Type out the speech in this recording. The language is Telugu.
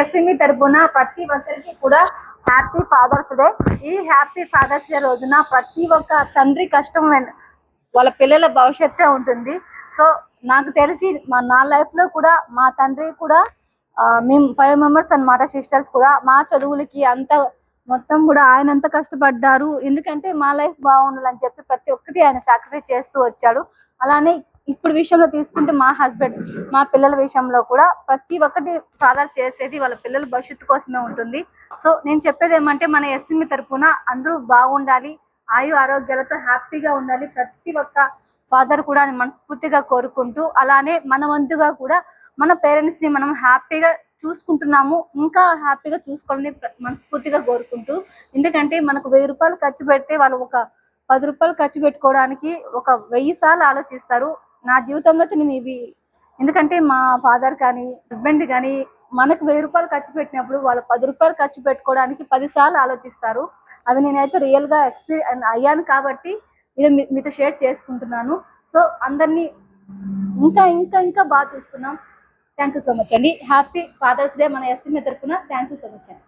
ఎస్ఎంఈ తరపున ప్రతి ఒక్కరికి కూడా హ్యాపీ ఫాదర్స్ డే. ఈ హ్యాపీ ఫాదర్స్ డే రోజున ప్రతి ఒక్క తండ్రి కష్టం వాళ్ళ పిల్లల భవిష్యత్తే ఉంటుంది. సో నాకు తెలిసి నా లైఫ్ లో కూడా మా తండ్రి కూడా మేము 5 మెంబర్స్ అన్నమాట, సిస్టర్స్ కూడా. మా చదువులకి అంత మొత్తం కూడా ఆయన ఎంత కష్టపడ్డారు, ఎందుకంటే మా లైఫ్ బాగుండాలని చెప్పి ప్రతి ఒక్కటి ఆయన సాక్రిఫైస్ చేస్తూ వచ్చాడు. అలానే ఇప్పుడు విషయంలో తీసుకుంటే మా హస్బెండ్, మా పిల్లల విషయంలో కూడా ప్రతి ఒక్కటి ఫాదర్ చేసేది వాళ్ళ పిల్లల భవిష్యత్తు కోసమే ఉంటుంది. సో నేను చెప్పేది ఏమంటే మన ఎస్ఎంఈ తరపున అందరూ బాగుండాలి, ఆరోగ్యాలతో హ్యాపీగా ఉండాలి ప్రతి ఒక్క ఫాదర్ కూడా మనస్ఫూర్తిగా కోరుకుంటూ, అలానే మన వంతుగా కూడా మన పేరెంట్స్ ని మనం హ్యాపీగా చూసుకుంటున్నాము, ఇంకా హ్యాపీగా చూసుకోవాలని మనస్ఫూర్తిగా కోరుకుంటూ. ఎందుకంటే మనకు 1000 రూపాయలు ఖర్చు పెడితే వాళ్ళు ఒక 10 రూపాయలు ఖర్చు పెట్టుకోవడానికి ఒక 1000 సార్లు ఆలోచిస్తారు. నా జీవితంలో నేను ఇవి, ఎందుకంటే మా ఫాదర్ కానీ హస్బెండ్ కానీ మనకు 1000 రూపాయలు ఖర్చు పెట్టినప్పుడు వాళ్ళు 10 రూపాయలు ఖర్చు పెట్టుకోవడానికి 10 సార్లు ఆలోచిస్తారు. అవి నేనైతే రియల్ గా ఎక్స్పీరియన్స్ అయ్యాను కాబట్టి ఇది మీతో షేర్ చేసుకుంటున్నాను. సో అందరినీ ఇంకా ఇంకా ఇంకా బాగా చూసుకున్నాం. థ్యాంక్ యూ సో మచ్ అండి. హ్యాపీ ఫాదర్స్ డే మన ఎస్ఎంఈ తరపున. థ్యాంక్ యూ సో మచ్ అండి.